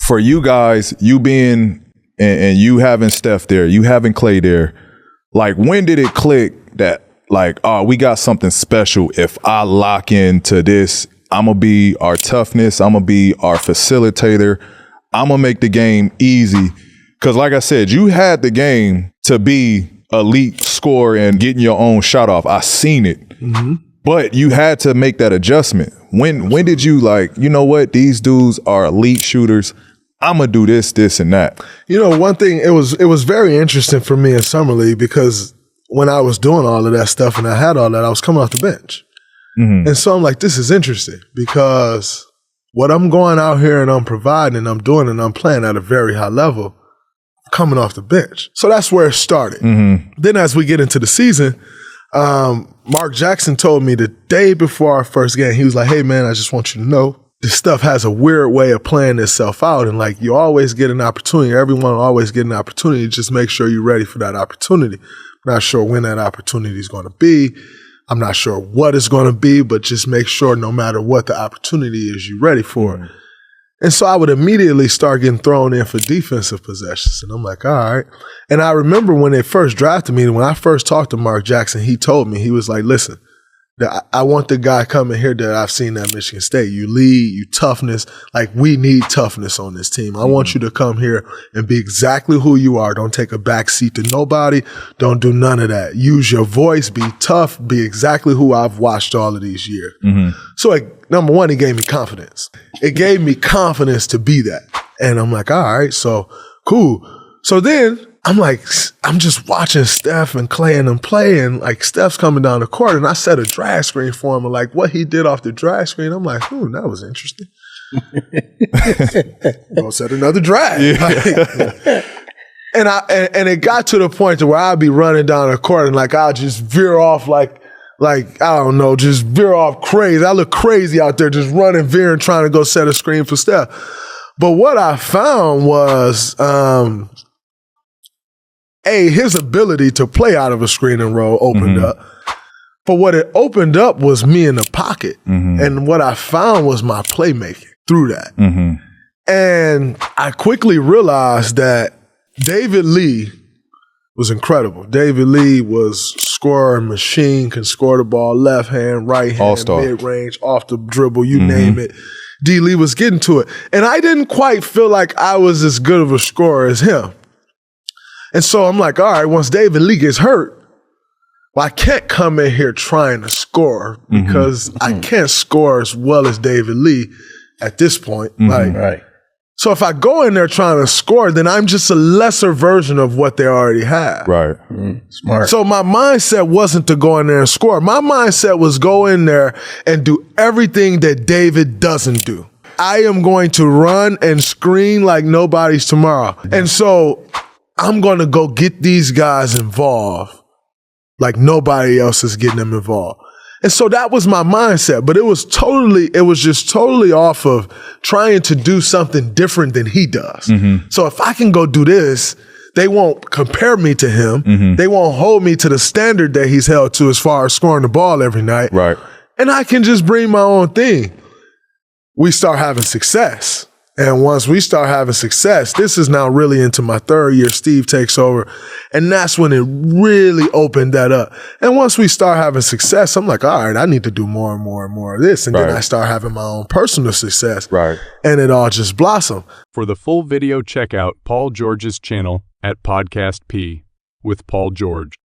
for you guys, you being and you having Steph there, you having Clay there, like when did it click that like, oh, we got something special if I lock into this? I'm going to be our toughness. I'm going to be our facilitator. I'm going to make the game easy. Because like I said, you had the game to be elite scorer and getting your own shot off. I seen it. Mm-hmm. But you had to make that adjustment. When did you like, you know what? These dudes are elite shooters. I'm going to do this, this, and that. You know, one thing, it was very interesting for me in Summer League because when I was doing all of that stuff and I had all that, I was coming off the bench. Mm-hmm. And so I'm like, this is interesting because what I'm going out here and I'm providing and I'm doing and I'm playing at a very high level, coming off the bench. So that's where it started. Mm-hmm. Then as we get into the season, Mark Jackson told me the day before our first game, he was like, hey man, I just want you to know this stuff has a weird way of playing itself out. And like, you always get an opportunity. Everyone always get an opportunity. Just make sure you're ready for that opportunity. I'm not sure when that opportunity is going to be. I'm not sure what it's going to be, but just make sure no matter what the opportunity is, you're ready for it. And so I would immediately start getting thrown in for defensive possessions. And I'm like, all right. And I remember when they first drafted me, when I first talked to Mark Jackson, he told me, he was like, listen, I want the guy coming here that I've seen at Michigan State. You lead, you toughness. Like, we need toughness on this team. I want you to come here and be exactly who you are. Don't take a back seat to nobody. Don't do none of that. Use your voice. Be tough. Be exactly who I've watched all of these years. Mm-hmm. So, number one, it gave me confidence. It gave me confidence to be that. And I'm like, all right, so cool. So then I'm like, I'm just watching Steph and Clay and them play, and like Steph's coming down the court, and I set a drag screen for him, and like what he did off the drag screen, I'm like, that was interesting. Go set another drag. Yeah. And it got to the point to where I'd be running down the court and like I'll just veer off like I don't know, just veer off crazy. I look crazy out there just running, veering, trying to go set a screen for Steph. But what I found was his ability to play out of a screen and roll opened up. But what it opened up was me in the pocket. Mm-hmm. And what I found was my playmaking through that. Mm-hmm. And I quickly realized that David Lee was incredible. David Lee was scoring machine, can score the ball left hand, right hand, all-star, mid-range, off the dribble, you name it. D. Lee was getting to it. And I didn't quite feel like I was as good of a scorer as him. And so I'm like, all right, once David Lee gets hurt, well, I can't come in here trying to score because I can't score as well as David Lee at this point. Right. So if I go in there trying to score, then I'm just a lesser version of what they already have. Right. Smart. So my mindset wasn't to go in there and score. My mindset was go in there and do everything that David doesn't do. I am going to run and screen like nobody's tomorrow. And so I'm going to go get these guys involved like nobody else is getting them involved. And so that was my mindset, but it was just totally off of trying to do something different than he does. Mm-hmm. So if I can go do this, they won't compare me to him. Mm-hmm. They won't hold me to the standard that he's held to as far as scoring the ball every night. Right. And I can just bring my own thing. We start having success. And once we start having success, this is now really into my third year. Steve takes over. And that's when it really opened that up. And once we start having success, I'm like, all right, I need to do more and more and more of this. And then I start having my own personal success. Right. And it all just blossomed. For the full video, check out Paul George's channel at Podcast P with Paul George.